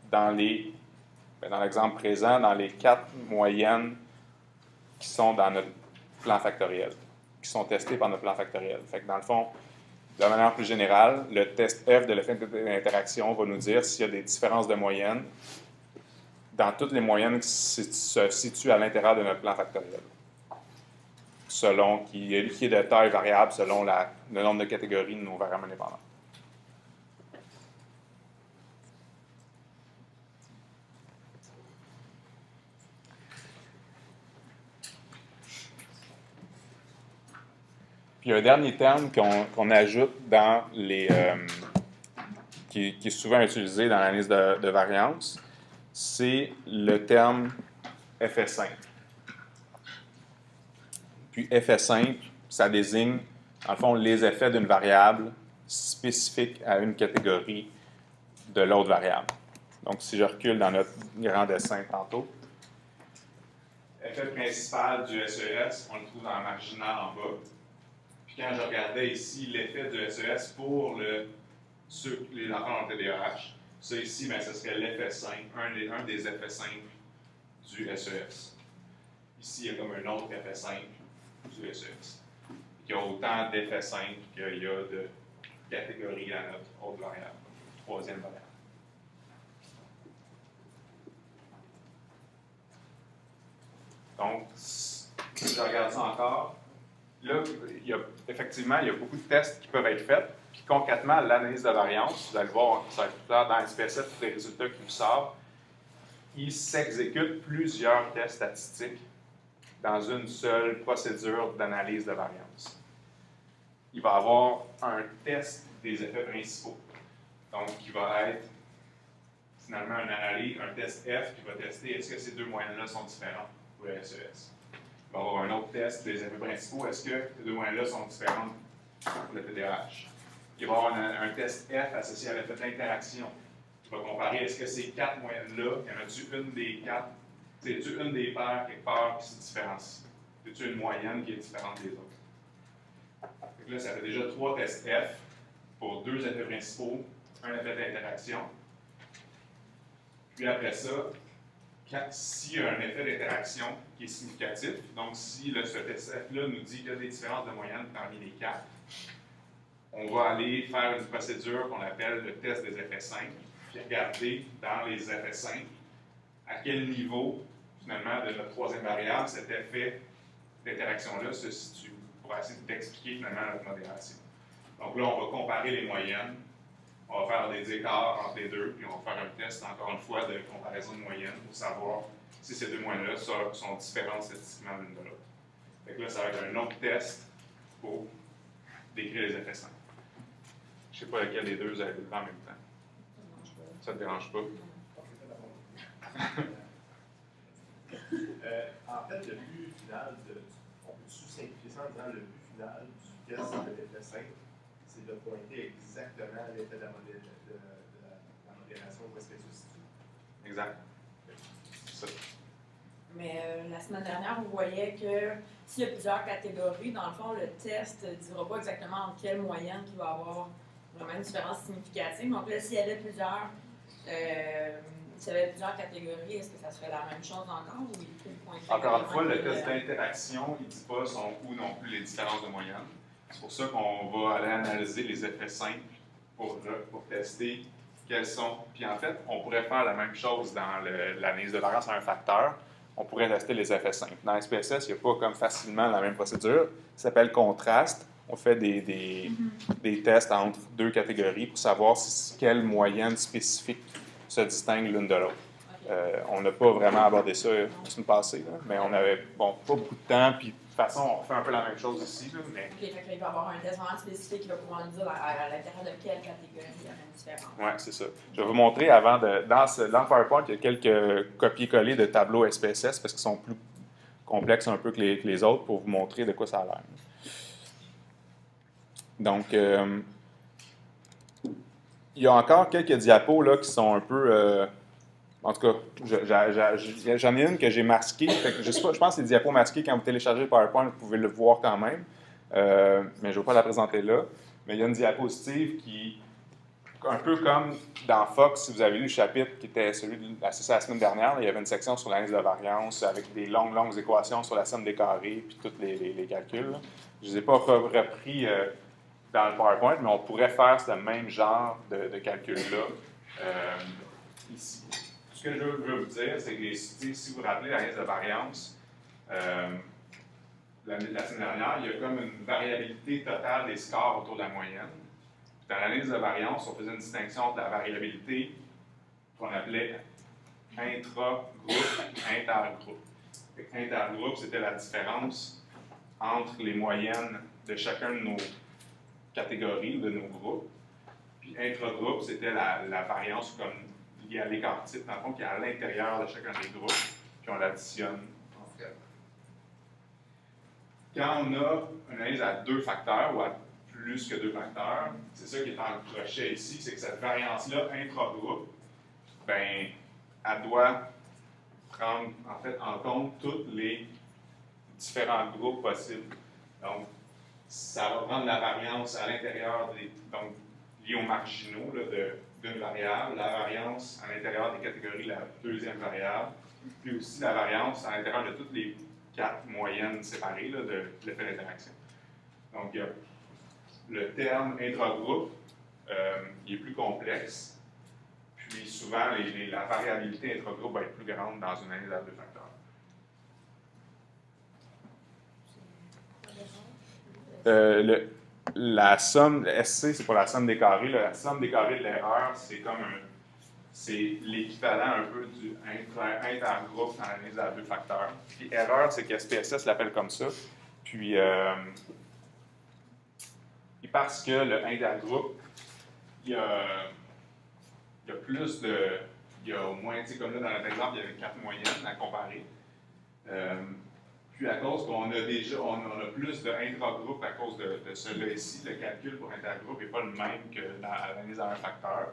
dans l'exemple présent, dans les quatre moyennes qui sont dans notre plan factoriel, qui sont testées par notre plan factoriel. Fait que dans le fond, de manière plus générale, le test F de l'effet d'interaction va nous dire s'il y a des différences de moyenne dans toutes les moyennes qui se situent à l'intérieur de notre plan factoriel, qui est de taille variable selon le nombre de catégories de nos variables indépendantes. Puis il y a un dernier terme qu'on ajoute dans qui est souvent utilisé dans l'analyse de variance, c'est le terme effet simple. Puis effet simple, ça désigne, dans le fond, les effets d'une variable spécifique à une catégorie de l'autre variable. Donc, si je recule dans notre grand dessin tantôt, l'effet principal du SES, on le trouve dans la marginale en bas. Puis quand je regardais ici l'effet du SES pour les enfants en TDAH, ça ici, ce serait l'effet simple, un des effets simples du SES. Ici, il y a comme un autre effet simple du SES. Il y a autant d'effets simples qu'il y a de catégories à notre autre variable, troisième variable. Donc, si je regarde ça encore, là, effectivement, il y a beaucoup de tests qui peuvent être faits. Puis concrètement, l'analyse de variance, vous allez voir, ça va être plus tard dans SPSS, tous les résultats qui vous sortent, il s'exécute plusieurs tests statistiques dans une seule procédure d'analyse de variance. Il va y avoir un test des effets principaux, donc qui va être finalement un test F qui va tester est-ce que ces deux moyennes-là sont différentes pour le SES. Il va y avoir un autre test des effets principaux, est-ce que ces deux moyennes-là sont différentes pour le TDAH. Il va y avoir un test F associé à l'effet d'interaction. Tu vas comparer, est-ce que ces quatre moyennes-là, y en a-tu une des quatre, c'est-tu une des paires quelque part qui se différencie? C'est-tu une moyenne qui est différente des autres? Donc là, ça fait déjà 3 tests F pour 2 effets principaux, un effet d'interaction. Puis après ça, s'il y a un effet d'interaction qui est significatif, donc si ce test F-là nous dit qu'il y a des différences de moyenne parmi les 4, on va aller faire une procédure qu'on appelle le test des effets simples, puis regarder dans les effets simples à quel niveau, finalement, de notre troisième variable, cet effet d'interaction-là se situe, pour essayer d'expliquer finalement notre modération. Donc là, on va comparer les moyennes, on va faire des écarts entre les deux, puis on va faire un test, encore une fois, de comparaison de moyenne pour savoir si ces deux moyennes-là sont différentes statistiquement l'une de l'autre. Fait que là, ça va être un autre test pour décrire les effets simples. Je ne sais pas lequel des deux vous avez en même temps. Ça ne te dérange pas? En fait, le but final, on peut simplifier ça en disant le but final du test de l'effet simple, c'est de pointer exactement l'effet de la modération où est-ce qu'elle se situe. Exact. C'est ça. Mais la semaine dernière, vous voyez que s'il y a plusieurs catégories, dans le fond, le test ne dira pas exactement en quelle moyenne qu'il va avoir vraiment une différence significative. Donc là, s'il y avait plusieurs catégories, est-ce que ça serait la même chose encore ou il faut pointer? Encore une fois, le test d'interaction, il ne dit pas son ou non plus les différences de moyenne. C'est pour ça qu'on va aller analyser les effets simples pour tester quels sont. Puis en fait, on pourrait faire la même chose dans l'analyse de variance à un facteur. On pourrait tester les effets simples. Dans SPSS, il n'y a pas comme facilement la même procédure. Ça s'appelle contraste. On fait des tests entre deux catégories pour savoir quelle moyenne spécifique se distingue l'une de l'autre. On n'a pas vraiment abordé ça la semaine passée, là, mais on avait pas beaucoup de temps. Puis de toute façon, on fait un peu la même chose ici. Là, mais... OK, fait qu'il va y avoir un test vraiment spécifique qui va pouvoir nous dire à l'intérieur de quelle catégorie il y a une différence. Oui, c'est ça. Je vais vous montrer avant, dans PowerPoint, il y a quelques copier-coller de tableaux SPSS parce qu'ils sont plus complexes un peu que les autres pour vous montrer de quoi ça a l'air. Donc, il y a encore quelques diapos là, qui sont un peu... en tout cas, j'en ai une que j'ai masquée. Fait que je sais pas, je pense que c'est des diapos masqués. Quand vous téléchargez le PowerPoint, vous pouvez le voir quand même. Mais je ne vais pas la présenter là. Mais il y a une diapositive qui, un peu comme dans Fox, si vous avez lu le chapitre qui était celui de la semaine dernière, là, il y avait une section sur l'analyse de variance avec des longues équations sur la somme des carrés puis tous les calculs. Là. Je ne les ai pas repris dans le PowerPoint, mais on pourrait faire ce même genre de calcul-là ici. Ce que je veux vous dire, c'est que si vous vous rappelez l'analyse de variance, la semaine dernière, il y a comme une variabilité totale des scores autour de la moyenne. Dans l'analyse de variance, on faisait une distinction entre la variabilité qu'on appelait intra-groupe et intergroupe. Intergroupe, c'était la différence entre les moyennes de chacun de nos catégories, de nos groupes. Puis intragroupe, c'était la variance comme liée à l'écart type, dans le fond, qui est à l'intérieur de chacun des groupes, puis on l'additionne en fait. Quand on a une analyse à 2 facteurs ou à plus que 2 facteurs, c'est ça qui est en crochet ici, c'est que cette variance-là, intragroupe, ben, elle doit prendre en fait en compte tous les différents groupes possibles. Donc, ça va prendre la variance à l'intérieur donc liée aux marginaux d'une variable, la variance à l'intérieur des catégories, la deuxième variable, puis aussi la variance à l'intérieur de toutes les 4 moyennes séparées là, de l'effet d'interaction. Donc, il y a le terme intragroupe, il est plus complexe, puis souvent la variabilité intragroupe va être plus grande dans une analyse à 2 facteurs. La somme, SC, c'est pas la somme des carrés. Là, la somme des carrés de l'erreur, c'est l'équivalent un peu du intergroupe dans l'analyse à 2 facteurs. Puis erreur, c'est que SPSS l'appelle comme ça. Puis, parce que le intergroupe, il y a plus de... Il y a au moins, tu sais, comme là, dans notre exemple, il y avait 4 moyennes à comparer. Puis à cause qu'on a déjà, on a plus de intragroupe à cause de celui-là ici, le calcul pour intergroupe n'est pas le même que dans l'analyse à un facteur.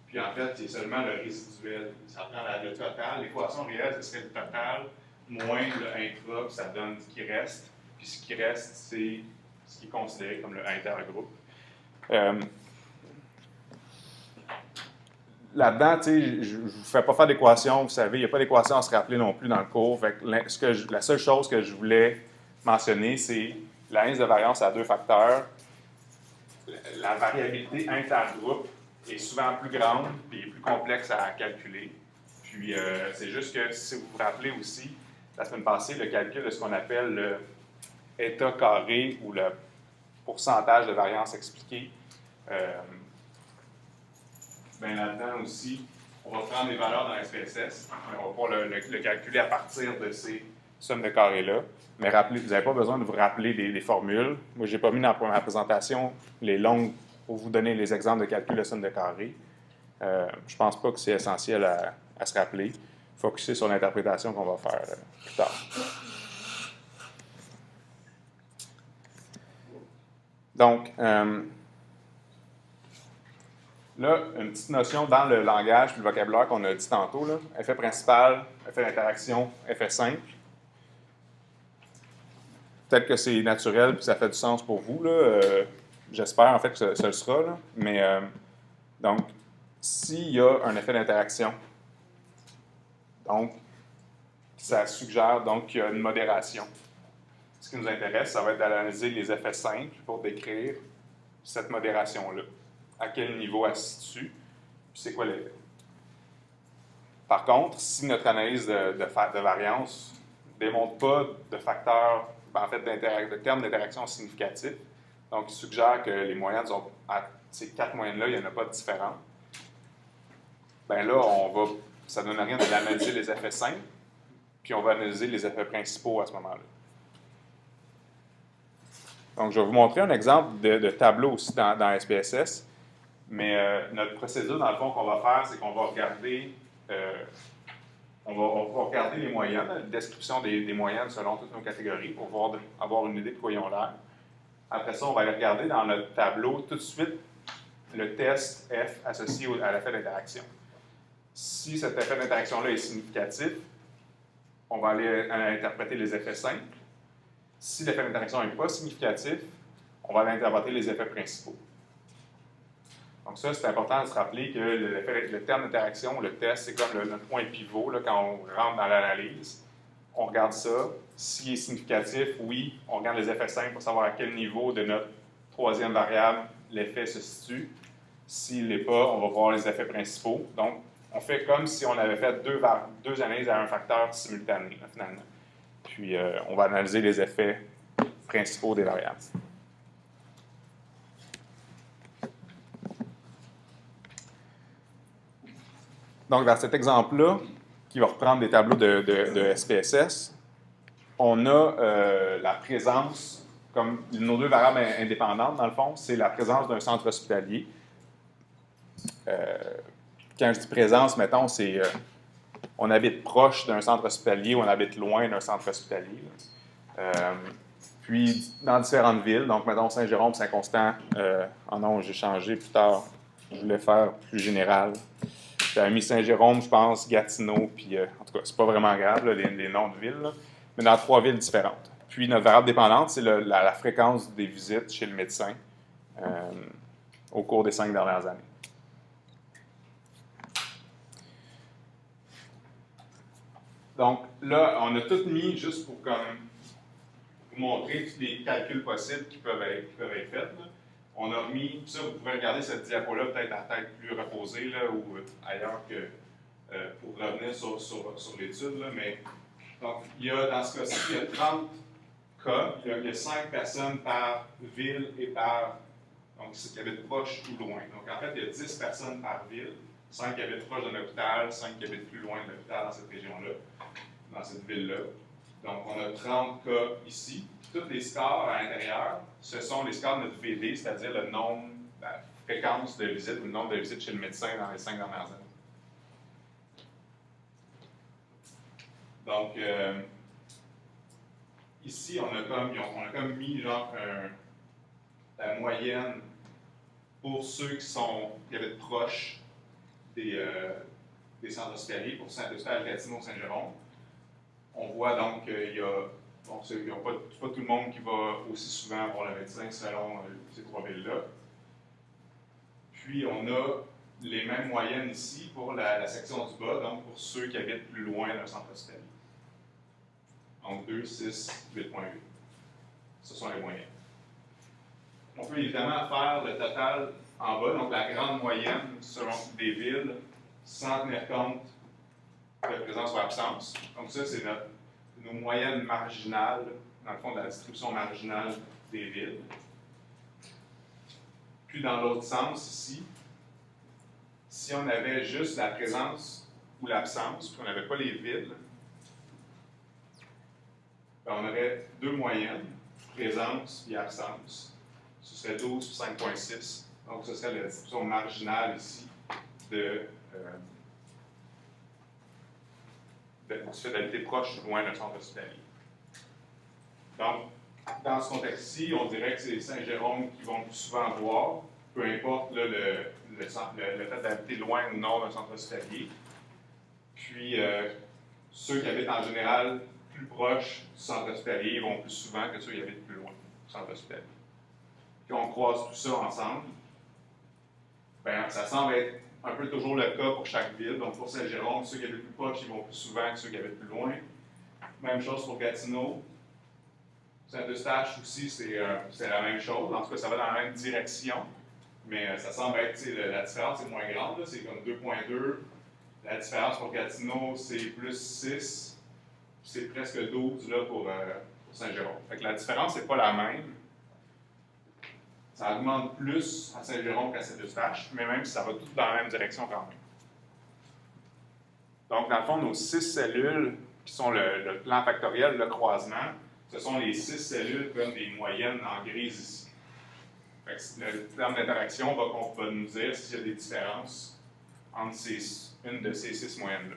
Puis en fait, c'est seulement le résiduel. Ça prend le total. L'équation réelle, ce serait le total moins le intra, puis ça donne ce qui reste. Puis ce qui reste, c'est ce qui est considéré comme le intergroupe. Là-dedans, je ne vous fais pas faire d'équation, vous savez, il n'y a pas d'équation à se rappeler non plus dans le cours. Fait que la seule chose que je voulais mentionner, c'est l'indice de variance à 2 facteurs. La variabilité intergroupe est souvent plus grande et plus complexe à calculer. Puis, c'est juste que, si vous vous rappelez aussi, la semaine passée, le calcul de ce qu'on appelle le état carré ou le pourcentage de variance expliqué, bien là-dedans aussi, on va prendre des valeurs dans SPSS, mais on va pouvoir le calculer à partir de ces sommes de carrés-là. Mais rappelez, vous n'avez pas besoin de vous rappeler des formules. Moi, je n'ai pas mis dans ma présentation les longues pour vous donner les exemples de calcul de sommes de carrés. Je ne pense pas que c'est essentiel à se rappeler. Focuser sur l'interprétation qu'on va faire plus tard. Donc, là, une petite notion dans le langage et le vocabulaire qu'on a dit tantôt, là, effet principal, effet d'interaction, effet simple. Peut-être que c'est naturel et que ça fait du sens pour vous. J'espère en fait que ça le sera. Là. Mais donc, s'il y a un effet d'interaction, donc, ça suggère donc qu'il y a une modération. Ce qui nous intéresse, ça va être d'analyser les effets simples pour décrire cette modération-là. À quel niveau elle se situe, puis c'est quoi l'effet. Par contre, si notre analyse de variance ne démontre pas de facteurs, en fait, de termes d'interaction significatifs, donc il suggère que les moyennes sont, à ces 4 moyennes-là, il n'y en a pas de différents, bien là, ça ne donne rien d'analyser les effets simples, puis on va analyser les effets principaux à ce moment-là. Donc, je vais vous montrer un exemple de tableau aussi dans SPSS. Mais notre procédure, dans le fond, qu'on va faire, c'est qu'on va regarder, on va regarder les moyennes, la description des moyennes selon toutes nos catégories pour avoir une idée de quoi ils ont l'air. Après ça, on va aller regarder dans notre tableau tout de suite le test F associé à l'effet d'interaction. Si cet effet d'interaction-là est significatif, on va aller interpréter les effets simples. Si l'effet d'interaction n'est pas significatif, on va aller interpréter les effets principaux. Donc ça, c'est important de se rappeler que le terme d'interaction, le test, c'est comme notre point pivot là, quand on rentre dans l'analyse. On regarde ça. S'il est significatif, oui, on regarde les effets simples pour savoir à quel niveau de notre troisième variable l'effet se situe. S'il ne l'est pas, on va voir les effets principaux. Donc, on fait comme si on avait fait deux analyses à un facteur simultané, là, finalement. Puis, on va analyser les effets principaux des variables. Donc, dans cet exemple-là, qui va reprendre des tableaux de SPSS, on a la présence, comme nos 2 variables indépendantes, dans le fond, c'est la présence d'un centre hospitalier. Quand je dis présence, mettons, c'est on habite proche d'un centre hospitalier ou on habite loin d'un centre hospitalier. Puis, dans différentes villes, donc, mettons, Saint-Jérôme, Saint-Constant, non, j'ai changé plus tard, je voulais faire plus général. J'avais mis Saint-Jérôme, je pense, Gatineau, puis en tout cas, c'est pas vraiment grave, là, les noms de villes, là, mais dans 3 villes différentes. Puis notre variable dépendante, c'est la fréquence des visites chez le médecin au cours des 5 dernières années. Donc là, on a tout mis juste pour vous montrer tous les calculs possibles qui peuvent être faits. Là. On a remis, ça, vous pouvez regarder cette diapo-là peut-être à tête plus reposée là, ou ailleurs que pour revenir sur l'étude. Là, mais donc, il y a, dans ce cas-ci, il y a 30 cas, il y a 5 personnes par ville et par, donc qui habitent proche ou loin. Donc en fait, il y a 10 personnes par ville, 5 qui habitent proche d'un hôpital, 5 qui habitent plus loin de l'hôpital dans cette région-là, dans cette ville-là. Donc on a 30 cas ici. Tous les scores à l'intérieur, ce sont les scores de notre VD, c'est-à-dire le nombre, la fréquence de visites ou le nombre de visites chez le médecin dans les 5 dernières années. Donc, ici, on a comme mis genre la moyenne pour ceux qui habitent proches des centres hospitaliers, pour Saint-Eustache, Gatineau, Saint-Jérôme. On voit donc qu'il y a Bon, c'est pas tout le monde qui va aussi souvent voir le médecin selon ces trois villes-là. Puis, on a les mêmes moyennes ici pour la section du bas, donc pour ceux qui habitent plus loin d'un centre hospitalier. Donc 2, 6, 8,8. Ce sont les moyennes. On peut évidemment faire le total en bas, donc la grande moyenne selon des villes, sans tenir compte de présence ou absence. Donc ça, c'est nos moyennes marginales, dans le fond, de la distribution marginale des villes. Puis dans l'autre sens, ici, si on avait juste la présence ou l'absence, puis on n'avait pas les villes, ben on aurait deux moyennes, présence et absence. Ce serait 12 et 5,6. Donc, ce serait la distribution marginale ici du fait d'habiter proche ou loin d'un centre hospitalier. Donc, dans ce contexte-ci, on dirait que c'est Saint-Jérôme qui vont le plus souvent voir, peu importe là, le fait d'habiter loin ou non d'un centre hospitalier. Puis, ceux qui habitent en général plus proche du centre hospitalier vont plus souvent que ceux qui habitent plus loin du centre hospitalier. Puis on croise tout ça ensemble, bien, ça semble être un peu toujours le cas pour chaque ville. Donc pour Saint-Jérôme, ceux qui habitent plus proche, ils vont plus souvent que ceux qui habitent plus loin. Même chose pour Gatineau. Saint-Eustache aussi, c'est la même chose. En tout cas, ça va dans la même direction. Mais ça semble être, la différence est moins grande. C'est comme 2,2. La différence pour Gatineau, c'est plus 6. C'est presque 12 là, pour Saint-Jérôme. Fait que la différence n'est pas la même. Ça augmente plus à Saint-Jérôme qu'à Saint-Eustache, mais même si ça va tout dans la même direction quand même. Donc, dans le fond, nos 6 cellules, qui sont le plan factoriel, le croisement, ce sont les 6 cellules comme des moyennes en grise ici. Fait que le terme d'interaction va nous dire s'il y a des différences entre une de ces 6 moyennes-là.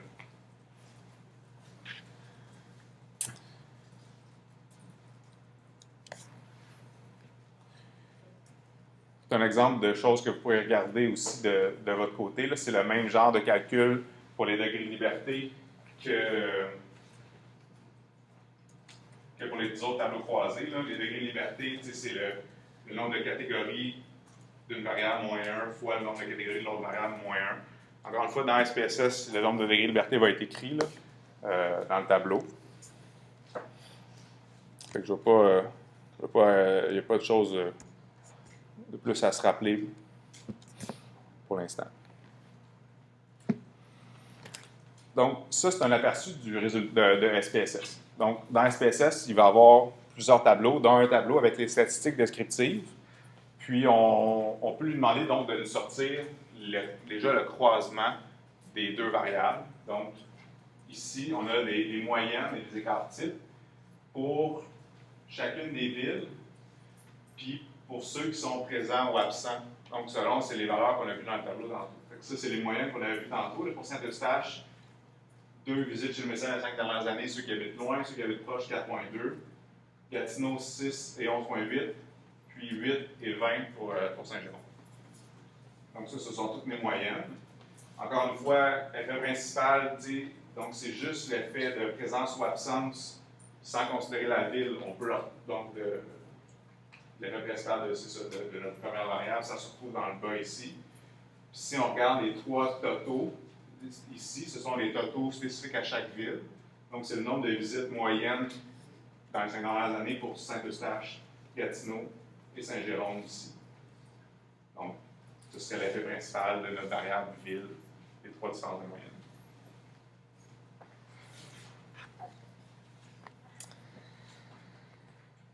C'est un exemple de choses que vous pouvez regarder aussi de votre côté. C'est le même genre de calcul pour les degrés de liberté que pour les autres tableaux croisés. Là. Les degrés de liberté, c'est le nombre de catégories d'une variable moins 1 fois le nombre de catégories de l'autre variable moins 1. Encore une fois, dans SPSS, le nombre de degrés de liberté va être écrit là, dans le tableau. Fait que je ne il n'y a pas de choses de plus à se rappeler pour l'instant. Donc, ça, c'est un aperçu du résultat de SPSS. Donc, dans SPSS, il va y avoir plusieurs tableaux, dont un tableau avec les statistiques descriptives. Puis, on peut lui demander donc de nous sortir déjà le croisement des deux variables. Donc, ici, on a les moyennes et les écarts types pour chacune des villes, puis pour ceux qui sont présents ou absents. Donc, selon, c'est les valeurs qu'on a vues dans le tableau tantôt. Fait que ça, c'est les moyennes qu'on avait vues tantôt. Là, pour Saint-Eustache, 2 visites chez le médecin les 5 dernières années, ceux qui habitent loin, ceux qui habitent proche, 4,2. Gatineau, 6 et 11,8. Puis 8 et 20 pour Saint-Jérôme. Donc, ça, ce sont toutes mes moyennes. Encore une fois, l'effet principal dit, donc c'est juste l'effet de présence ou absence sans considérer la ville. On peut donc l'effet principal de notre première variable, ça se retrouve dans le bas ici. Puis si on regarde les 3 totaux, ici, ce sont les totaux spécifiques à chaque ville. Donc, c'est le nombre de visites moyennes dans les 5 dernières années pour Saint-Eustache, Gatineau et Saint-Jérôme ici. Donc, ce serait l'effet principal de notre variable ville, les 3 différences de moyenne.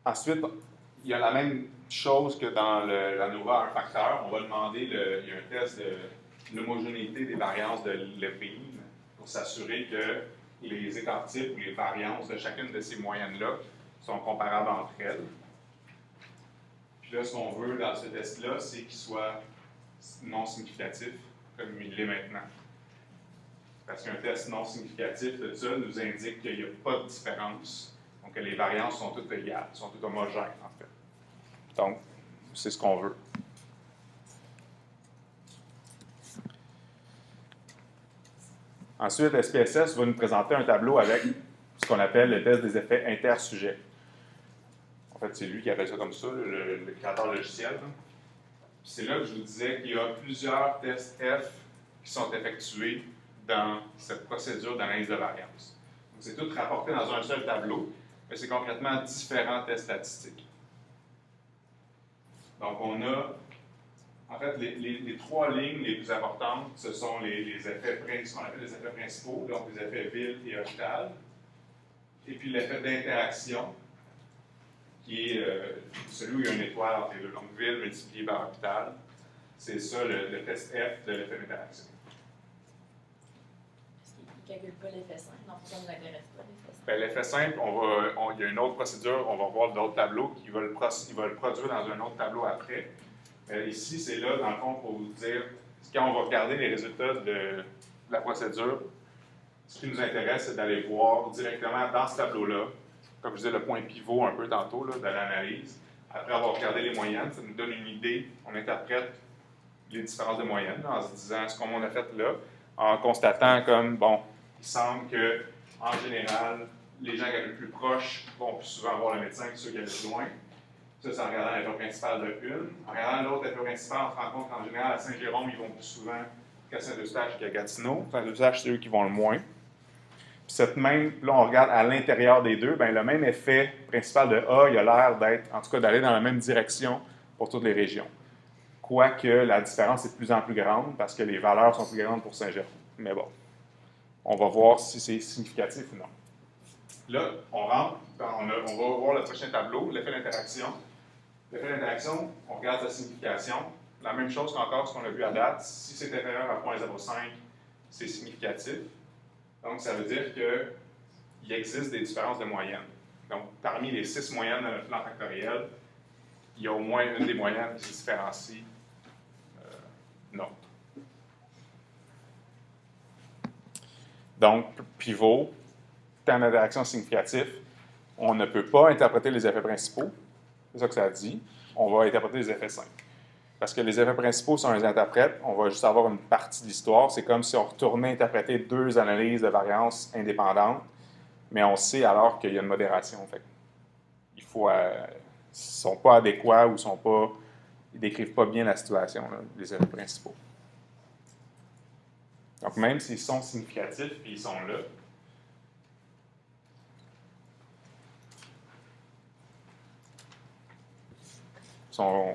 Ensuite, il y a la même chose que dans l'ANOVA, un facteur. On va demander, il y a un test de l'homogénéité des variances de Levine pour s'assurer que les écarts types ou les variances de chacune de ces moyennes-là sont comparables entre elles. Puis là, ce qu'on veut dans ce test-là, c'est qu'il soit non significatif, comme il l'est maintenant. Parce qu'un test non significatif de ça nous indique qu'il n'y a pas de différence. Donc, que les variances sont toutes égales, sont toutes homogènes, en fait. Donc, c'est ce qu'on veut. Ensuite, SPSS va nous présenter un tableau avec ce qu'on appelle le test des effets intersujets. En fait, c'est lui qui appelle ça comme ça, le créateur logiciel. C'est là que je vous disais qu'il y a plusieurs tests F qui sont effectués dans cette procédure d'analyse de variance. Donc, c'est tout rapporté dans un seul tableau, mais c'est concrètement différents tests statistiques. Donc, on a, en fait, les trois lignes les plus importantes, ce sont les effets principaux, on appelle les effets principaux, donc les effets ville et hôpital, et puis l'effet d'interaction, qui est celui où il y a une étoile entre les deux. Donc, ville multiplié par hôpital, c'est ça le test F de l'effet d'interaction. Est-ce qu'il ne calcule pas l'effet simple? Non, ça ne nous intéresse pas, l'effet simple. Bien, l'effet simple, il y a une autre procédure, on va voir d'autres tableaux qui va le produire dans un autre tableau après. Ici, c'est là, dans le fond, pour vous dire, quand on va regarder les résultats de la procédure, ce qui nous intéresse, c'est d'aller voir directement dans ce tableau-là, comme je disais, le point pivot un peu tantôt là, de l'analyse. Après avoir regardé les moyennes, ça nous donne une idée, on interprète les différences de moyenne là, en se disant ce qu'on a fait là, en constatant comme, bon, il semble que, en général, les gens qui habitent plus proches vont plus souvent voir le médecin que ceux qui habitent loin. Ça, c'est en regardant l'effet principal de une. En regardant l'autre effet principal, on se rend compte qu'en général, à Saint-Jérôme, ils vont plus souvent qu'à Saint-Eustache qu'à Gatineau. Saint-Eustache, c'est eux qui vont le moins. Puis là, on regarde à l'intérieur des deux, bien, le même effet principal de A, il a l'air d'être, en tout cas, d'aller dans la même direction pour toutes les régions. Quoique la différence est de plus en plus grande parce que les valeurs sont plus grandes pour Saint-Jérôme. Mais bon, on va voir si c'est significatif ou non. Là, on rentre, on va voir le prochain tableau, l'effet d'interaction. L'effet d'interaction, on regarde sa signification. La même chose qu'encore ce qu'on a vu à date. Si c'est inférieur à 0.05, c'est significatif. Donc, ça veut dire qu'il existe des différences de moyenne. Donc, parmi les 6 moyennes de notre plan factoriel, il y a au moins une des moyennes qui se différencie non. Donc, pivot, temps d'interaction significatif, on ne peut pas interpréter les effets principaux. C'est ça que ça dit. On va interpréter les effets simples. Parce que les effets principaux, si on les interprète, on va juste avoir une partie de l'histoire. C'est comme si on retournait interpréter 2 analyses de variance indépendantes, mais on sait alors qu'il y a une modération. Fait il faut, ils ne sont pas adéquats ou ils ne décrivent pas bien la situation, là, les effets principaux. Donc, même s'ils sont significatifs et ils sont là,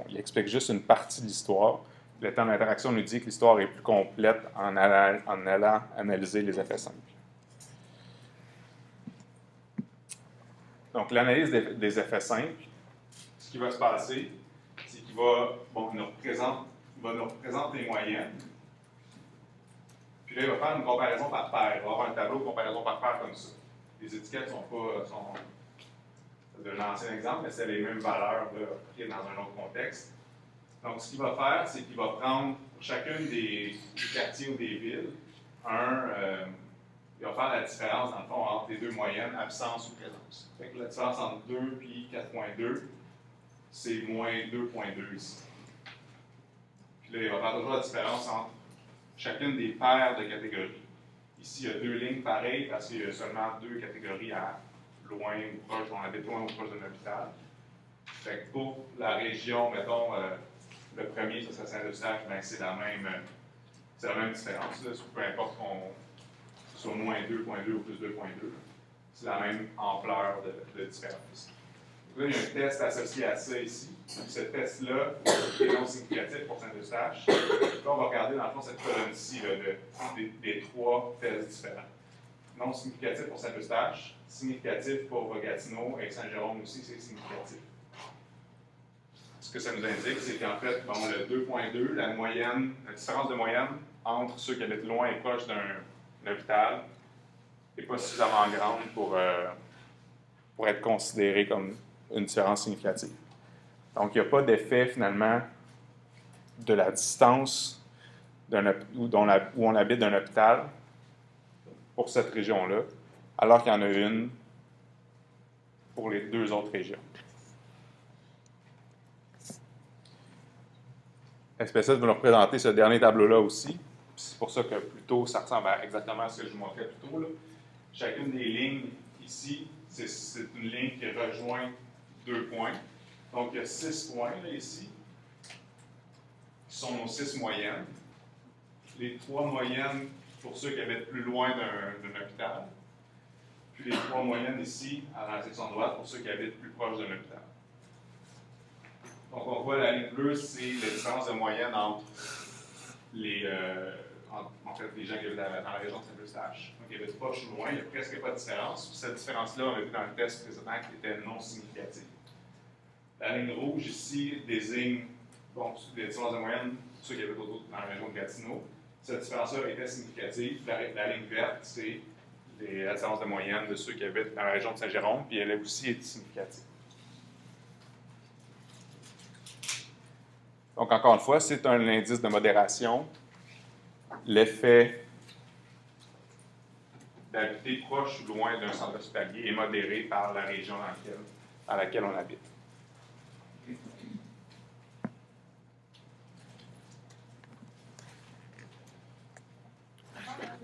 il explique juste une partie de l'histoire. Le temps d'interaction nous dit que l'histoire est plus complète en allant analyser les effets simples. Donc, l'analyse des effets simples, ce qui va se passer, c'est qu'il va nous représenter les moyennes. Puis là, il va faire une comparaison par paire. Il va avoir un tableau de comparaison par paire comme ça. Les étiquettes sont pas... C'est un ancien exemple, mais c'est les mêmes valeurs là, dans un autre contexte. Donc, ce qu'il va faire, c'est qu'il va prendre pour chacune des quartiers ou des villes, il va faire la différence, dans le fond, entre les 2 moyennes, absence ou présence. Fait que la différence entre 2 et 4.2, c'est moins 2.2 ici. Puis là, il va faire toujours la différence entre chacune des paires de catégories. Ici, il y a 2 lignes pareilles parce qu'il y a seulement 2 catégories à loin ou proche, on habite loin ou proche d'un hôpital. Fait que pour la région, mettons, le premier, ça serait Saint-Eustache, bien c'est la même différence. Là, peu importe qu'on soit moins 2.2 ou plus 2.2, c'est la même ampleur de différence. Donc là, il y a un test associé à ça ici. Ce test-là est non significatif pour Saint-Eustache. Là, on va regarder dans le fond cette colonne-ci des 3 tests différents. Non significatif pour Saint-Eustache, significatif pour Gatineau et Saint-Jérôme aussi, c'est significatif. Ce que ça nous indique, c'est qu'en fait, le 2.2, la différence de moyenne entre ceux qui habitent loin et proches d'un hôpital n'est pas suffisamment grande pour être considérée comme une différence significative. Donc, il n'y a pas d'effet, finalement, de la distance où on habite d'un hôpital pour cette région-là, alors qu'il y en a une pour les 2 autres régions. SPSS va nous représenter ce dernier tableau-là aussi. C'est pour ça que plutôt, ça ressemble exactement à ce que je vous montrais plus tôt. Là. Chacune des lignes ici, c'est une ligne qui rejoint 2 points. Donc, il y a 6 points là, ici, qui sont nos 6 moyennes. Les 3 moyennes pour ceux qui habitent plus loin d'un hôpital. Puis les 3 moyennes ici, à la section droite, pour ceux qui habitent plus proche d'un hôpital. Donc, on voit la ligne bleue, c'est la différence de moyenne entre les, en fait, les gens qui habitent dans la région de Saint-Eustache. Donc, ils habitent proche ou loin, il n'y a presque pas de différence. Cette différence-là, on l'a vu dans le test précédent, qui était non significative. La ligne rouge ici désigne donc, les différences de moyenne pour ceux qui habitent dans la région de Gatineau. Cette différence-là était significative. La ligne verte, c'est la différence de moyenne de ceux qui habitent dans la région de Saint-Jérôme, puis elle aussi est significative. Donc, encore une fois, c'est un indice de modération. L'effet d'habiter proche ou loin d'un centre hospitalier est modéré par la région dans laquelle on habite. Je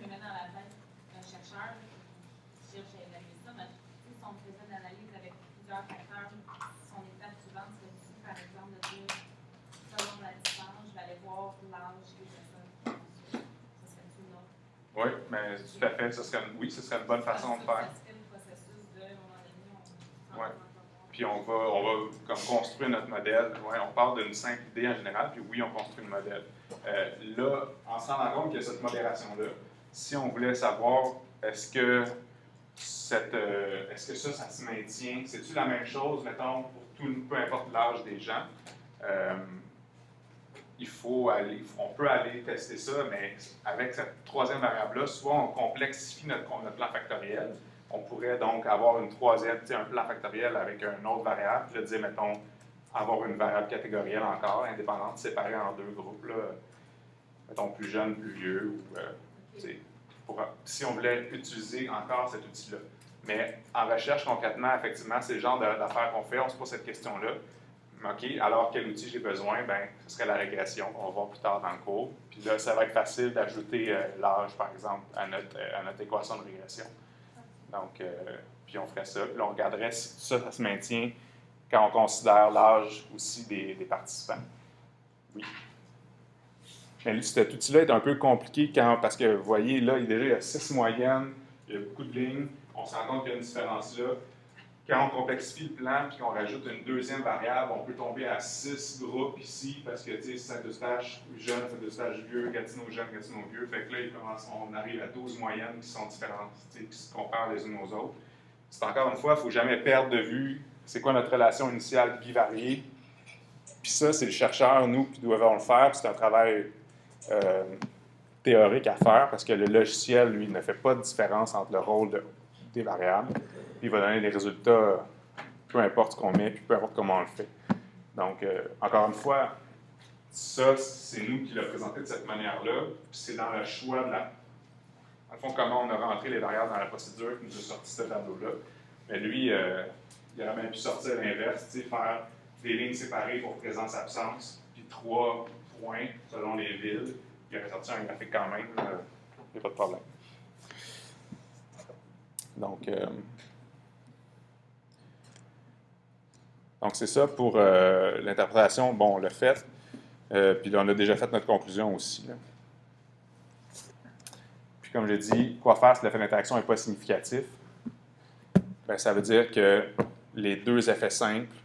me mets dans la tête d'un chercheur qui cherche à évaluer ça, mais si on faisait une analyse avec plusieurs facteurs, son étape suivante serait par exemple de dire selon la distance, je vais aller voir l'âge des personnes. Ça serait une autre. Oui, mais tout à fait. Ce serait une bonne façon de faire. C'est le processus de, à un moment donné, Ouais. Puis on va comme construire notre modèle. Ouais, on part d'une simple idée en général, puis oui, on construit le modèle. Là, en se rendant compte qu'il y a cette modération-là, si on voulait savoir est-ce que ça se maintient, c'est-tu la même chose, mettons, pour peu importe l'âge des gens, on peut aller tester ça, mais avec cette troisième variable-là, soit on complexifie notre plan factoriel. On pourrait donc avoir un plan factoriel avec une autre variable, puis là, dire, mettons, avoir une variable catégorielle encore, indépendante, séparée en 2 groupes, là, mettons, plus jeune, plus vieux, ou si on voulait utiliser encore cet outil-là. Mais en recherche, concrètement, effectivement, c'est le genre d'affaires qu'on fait, on se pose cette question-là. OK, alors quel outil j'ai besoin? Bien, ce serait la régression, qu'on va voir plus tard dans le cours. Puis là, ça va être facile d'ajouter l'âge, par exemple, à notre équation de régression. Donc, puis on ferait ça. Puis là, on regarderait si ça se maintient quand on considère l'âge aussi des participants. Oui. Mais cet outil-là est un peu compliqué parce que, vous voyez, là, il y a 6 moyennes, il y a beaucoup de lignes. On se rend compte qu'il y a une différence là. Quand on complexifie le plan et qu'on rajoute une deuxième variable, on peut tomber à 6 groupes ici parce que, tu sais, Saint-Eustache jeune, Saint-Eustache vieux, Gatineau jeune, Gatineau vieux. Fait que là, on arrive à 12 moyennes qui sont différentes, qui se comparent les unes aux autres. C'est encore une fois, il ne faut jamais perdre de vue c'est quoi notre relation initiale bivariée. Puis ça, c'est le chercheur, nous, qui devons le faire. C'est un travail théorique à faire parce que le logiciel, lui, ne fait pas de différence entre le rôle des variables. Puis il va donner des résultats, peu importe ce qu'on met, puis peu importe comment on le fait. Donc, encore une fois, ça, c'est nous qui l'a présenté de cette manière-là. Puis c'est dans le choix de dans le fond, comment on a rentré les variables dans la procédure qui nous a sorti ce tableau-là. Mais lui, il aurait même pu sortir l'inverse, faire des lignes séparées pour présence-absence, puis 3 points selon les villes. Il aurait sorti un graphique quand même, il n'y a pas de problème. Donc c'est ça pour l'interprétation. Bon, on l'a fait. Puis là, on a déjà fait notre conclusion aussi. Là. Puis comme je dis, quoi faire si l'effet d'interaction n'est pas significatif? Bien, ça veut dire que les 2 effets simples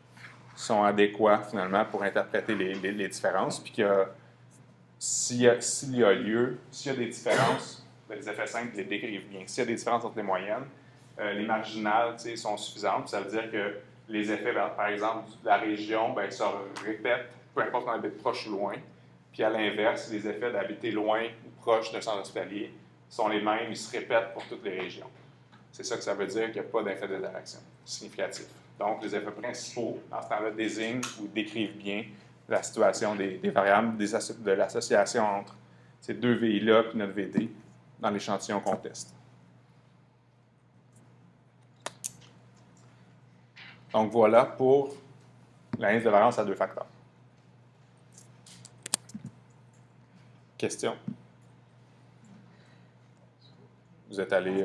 sont adéquats finalement pour interpréter les différences. Puis que s'il y a des différences, bien, les effets simples les décrivent bien. S'il y a des différences entre les moyennes, les marginales sont suffisantes. Ça veut dire que les effets, par exemple, de la région, bien, se répètent, peu importe qu'on habite proche ou loin. Puis à l'inverse, les effets d'habiter loin ou proche d'un centre hospitalier sont les mêmes, ils se répètent pour toutes les régions. C'est ça que ça veut dire qu'il n'y a pas d'effet d'interaction significatif. Donc, les effets principaux, dans ce temps-là, désignent ou décrivent bien la situation des variables, de l'association entre ces 2 VI-là et notre VD dans l'échantillon qu'on teste. Donc, voilà pour l'indice de variance à 2 facteurs. Question? Vous êtes allé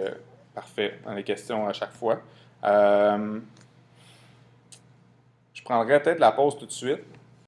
Parfait. Dans les questions à chaque fois. Je prendrais peut-être la pause tout de suite.